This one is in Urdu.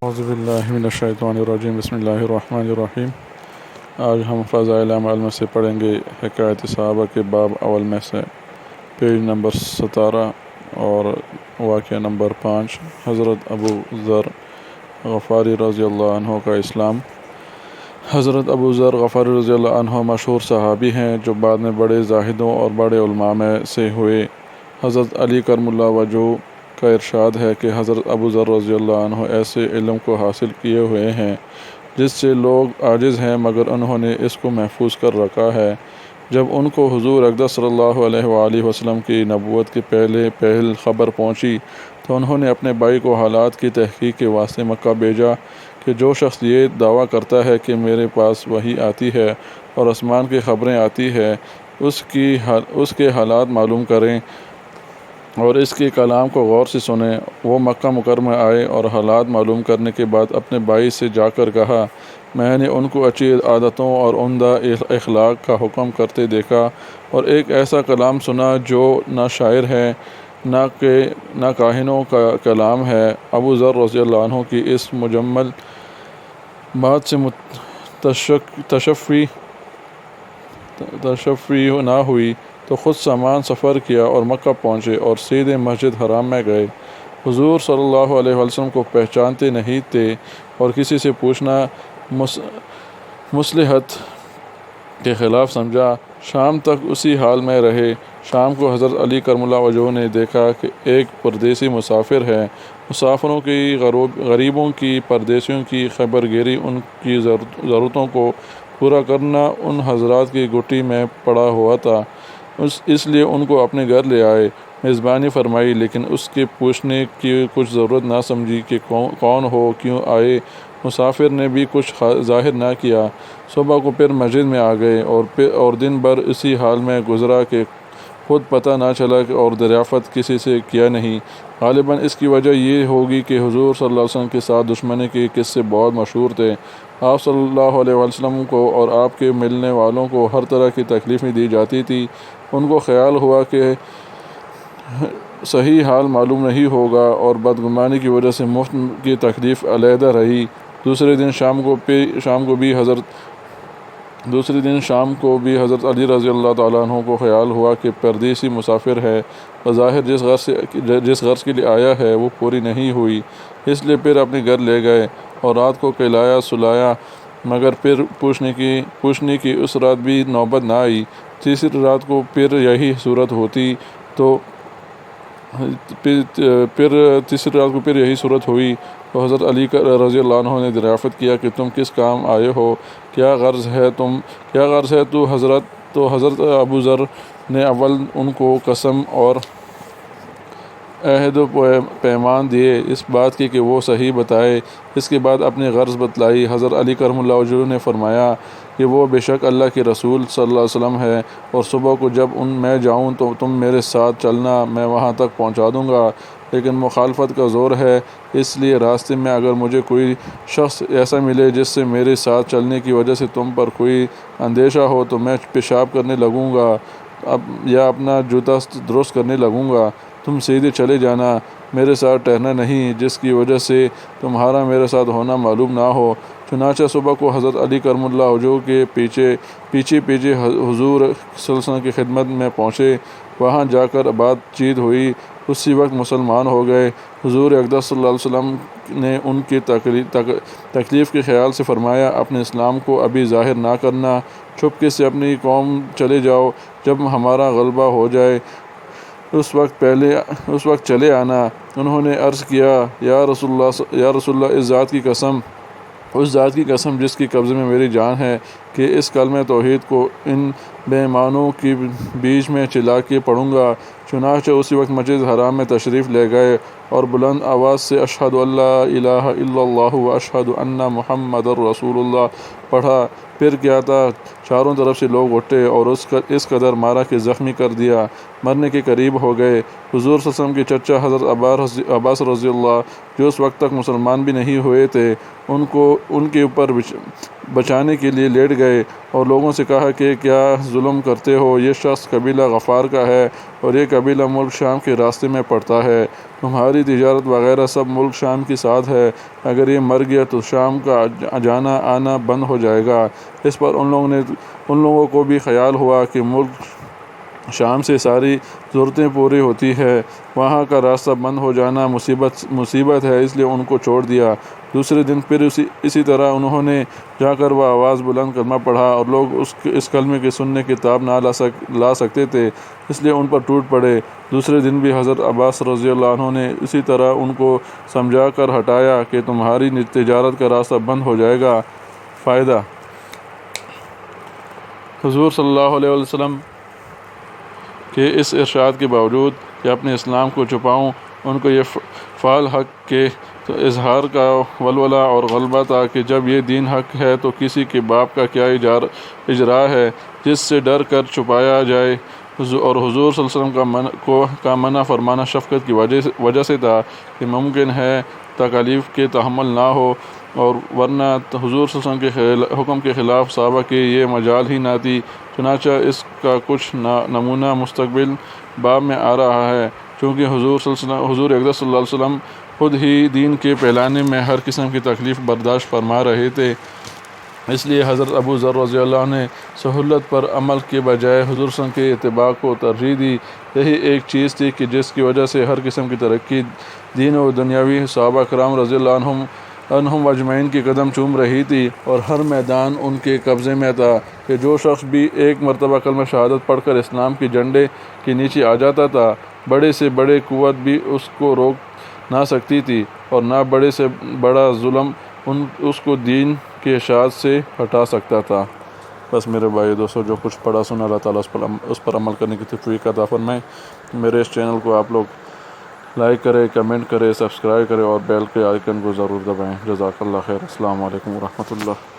اعوذ باللہ من الشیطان الرجیم بسم اللہ الرحمن الرحیم۔ آج ہم فضائل اعمال میں سے پڑھیں گے حکایت صحابہ کے باب اول میں سے پیج نمبر 17 اور واقعہ نمبر 5۔ حضرت ابو ذر غفاری رضی اللہ عنہ کا اسلام۔ حضرت ابو ذر غفاری رضی اللہ عنہ مشہور صحابی ہیں جو بعد میں بڑے زاہدوں اور بڑے علماء میں سے ہوئے۔ حضرت علی کرم اللہ وجہہ کا ارشاد ہے کہ حضرت ابو ذر رضی اللہ عنہ ایسے علم کو حاصل کیے ہوئے ہیں جس سے لوگ عاجز ہیں، مگر انہوں نے اس کو محفوظ کر رکھا ہے۔ جب ان کو حضور اقدس صلی اللہ علیہ وآلہ وسلم کی نبوت کی پہل خبر پہنچی تو انہوں نے اپنے بھائی کو حالات کی تحقیق کے واسطے مکہ بھیجا کہ جو شخص یہ دعویٰ کرتا ہے کہ میرے پاس وحی آتی ہے اور آسمان کی خبریں آتی ہے، اس کے حالات معلوم کریں اور اس کے کلام کو غور سے سنیں۔ وہ مکہ مکرمہ آئے اور حالات معلوم کرنے کے بعد اپنے بھائی سے جا کر کہا، میں نے ان کو اچھی عادتوں اور عمدہ اخلاق کا حکم کرتے دیکھا اور ایک ایسا کلام سنا جو نہ شاعر ہے نہ کاہنوں کا کلام ہے۔ ابو ذر رضی اللہ عنہ کی اس مجمل بات سے تشفی نہ ہوئی تو خود سامان سفر کیا اور مکہ پہنچے اور سیدھے مسجد حرام میں گئے۔ حضور صلی اللہ علیہ وسلم کو پہچانتے نہیں تھے اور کسی سے پوچھنا مصلحت کے خلاف سمجھا۔ شام تک اسی حال میں رہے۔ شام کو حضرت علی کرم اللہ وجہہ نے دیکھا کہ ایک پردیسی مسافر ہے۔ مسافروں کی، غریبوں کی، پردیسیوں کی خبر گیری، ان کی ضرورتوں کو پورا کرنا ان حضرات کی گھٹی میں پڑا ہوا تھا، اس لیے ان کو اپنے گھر لے آئے، میزبانی فرمائی، لیکن اس کے پوچھنے کی کچھ ضرورت نہ سمجھی کہ کون ہو، کیوں آئے۔ مسافر نے بھی کچھ ظاہر نہ کیا۔ صبح کو پھر مسجد میں آ گئے اور دن بھر اسی حال میں گزرا کہ خود پتہ نہ چلا اور دریافت کسی سے کیا نہیں۔ غالباً اس کی وجہ یہ ہوگی کہ حضور صلی اللہ علیہ وسلم کے ساتھ دشمنی کے قصے بہت مشہور تھے۔ آپ صلی اللہ علیہ وسلم کو اور آپ کے ملنے والوں کو ہر طرح کی تکلیفیں دی جاتی تھی۔ ان کو خیال ہوا کہ صحیح حال معلوم نہیں ہوگا اور بدگمانی کی وجہ سے مفت کی تکلیف علیحدہ رہی۔ دوسرے دن شام کو بھی حضرت علی رضی اللہ تعالیٰ عنہ کو خیال ہوا کہ پردیسی مسافر ہے، بظاہر جس غرض کے لیے آیا ہے وہ پوری نہیں ہوئی، اس لیے پھر اپنے گھر لے گئے اور رات کو کھلایا سلایا، مگر پھر پوچھنے کی اس رات بھی نوبت نہ آئی۔ تیسری رات کو پھر یہی صورت ہوئی تو حضرت علی رضی اللہ عنہ نے دریافت کیا کہ تم کس کام آئے ہو، کیا غرض ہے تو حضرت ابو ذر نے اول ان کو قسم اور عہد و پیمان دیے اس بات کی کہ وہ صحیح بتائے۔ اس کے بعد اپنی غرض بتلائی۔ حضرت علی کرم اللہ وجہہ نے فرمایا کہ وہ بے شک اللہ کے رسول صلی اللہ علیہ وسلم ہے، اور صبح کو جب میں جاؤں تو تم میرے ساتھ چلنا، میں وہاں تک پہنچا دوں گا، لیکن مخالفت کا زور ہے، اس لیے راستے میں اگر مجھے کوئی شخص ایسا ملے جس سے میرے ساتھ چلنے کی وجہ سے تم پر کوئی اندیشہ ہو تو میں پیشاب کرنے لگوں گا یا اپنا جوتا درست کرنے لگوں گا، تم سیدھے چلے جانا، میرے ساتھ ٹہرنا نہیں، جس کی وجہ سے تمہارا میرے ساتھ ہونا معلوم نہ ہو۔ چنانچہ صبح کو حضرت علی کرم اللہ وجہہ کے پیچھے حضور صلی اللہ علیہ وسلم کی خدمت میں پہنچے۔ وہاں جا کر بات چیت ہوئی، اسی وقت مسلمان ہو گئے۔ حضور اقدس صلی اللہ علیہ وسلم نے ان کی تکلیف کے خیال سے فرمایا، اپنے اسلام کو ابھی ظاہر نہ کرنا، چپکے سے اپنی قوم چلے جاؤ، جب ہمارا غلبہ ہو جائے اس وقت چلے آنا۔ انہوں نے عرض کیا، یا رسول اللہ، اس ذات کی قسم جس کی قبضے میں میری جان ہے کہ اس کلمہ توحید کو ان بے ایمانوں کے بیچ میں چلا کے پڑھوں گا۔ چنانچہ اسی وقت مسجد حرام میں تشریف لے گئے اور بلند آواز سے اشہد ان لا الہ الا اللہ و اشہد ان محمد رسول اللہ پڑھا۔ پھر کیا تھا، چاروں طرف سے لوگ اٹھے اور اس قدر مارا کہ زخمی کر دیا۔ مرنے کے قریب ہو گئے۔ حضور صلی اللہ علیہ وسلم کے چچا حضرت عباس رضی اللہ جو اس وقت تک مسلمان بھی نہیں ہوئے تھے ان کے اوپر بچانے کے لیے لیٹ گئے اور لوگوں سے کہا کہ کیا ظلم کرتے ہو، یہ شخص قبیلہ غفار کا ہے اور یہ قبیلہ ملک شام کے راستے میں پڑتا ہے، تمہاری تجارت وغیرہ سب ملک شام کے ساتھ ہے، اگر یہ مر گیا تو شام کا جانا آنا بند ہو جائے گا۔ اس پر ان لوگوں کو بھی خیال ہوا کہ ملک شام سے ساری ضرورتیں پوری ہوتی ہے، وہاں کا راستہ بند ہو جانا مصیبت ہے، اس لیے ان کو چھوڑ دیا۔ دوسرے دن پھر اسی طرح انہوں نے جا کر وہ آواز بلند کلمہ پڑھا اور لوگ اس کلمے کے سننے کی تاب نہ لا سکتے تھے، اس لیے ان پر ٹوٹ پڑے۔ دوسرے دن بھی حضرت عباس رضی اللہ عنہ نے اسی طرح ان کو سمجھا کر ہٹایا کہ تمہاری تجارت کا راستہ بند ہو جائے گا۔ فائدہ: حضور صلی اللہ علیہ وسلم کے اس ارشاد کے باوجود کہ اپنے اسلام کو چھپاؤں، ان کو یہ فعل حق کے اظہار کا ولولہ اور غلبہ تھا کہ جب یہ دین حق ہے تو کسی کے باپ کا کیا اجرا ہے جس سے ڈر کر چھپایا جائے، اور حضور صلی اللہ علیہ وسلم کا منع فرمانا شفقت کی وجہ سے تھا کہ ممکن ہے تکالیف کے تحمل نہ ہو، اور ورنہ حضور صلی اللہ علیہ وسلم کے حکم کے خلاف صحابہ کی یہ مجال ہی نہ تھی۔ چنانچہ اس کا کچھ نمونہ مستقبل باب میں آ رہا ہے۔ چونکہ حضور اقدس صلی اللہ علیہ وسلم خود ہی دین کے پھیلانے میں ہر قسم کی تکلیف برداشت فرما رہے تھے، اس لیے حضرت ابو ذر رضی اللہ عنہ نے سہولت پر عمل کے بجائے حضور صلی اللہ علیہ وسلم کے اتباع کو ترجیح دی۔ یہی ایک چیز تھی کہ جس کی وجہ سے ہر قسم کی ترقی دین و دنیاوی صحابہ کرام رضی اللہ عنہم اجمعین کی قدم چوم رہی تھی، اور ہر میدان ان کے قبضے میں تھا کہ جو شخص بھی ایک مرتبہ کلمہ شہادت پڑھ کر اسلام کے جھنڈے کے نیچے آ جاتا تھا، بڑے سے بڑے قوت بھی اس کو روک نہ سکتی تھی، اور نہ بڑے سے بڑا ظلم اس کو دین کے اشاعت سے ہٹا سکتا تھا۔ بس میرے بھائی دوستو، جو کچھ پڑھا سنا اللہ تعالیٰ اس پر عمل کرنے کی توفیق عطا فرمائے۔ میرے اس چینل کو آپ لوگ لائک کریں، کمنٹ کریں، سبسکرائب کریں اور بیل کے آئیکن کو ضرور دبائیں۔ جزاک اللہ خیر۔ السلام علیکم ورحمۃ اللہ۔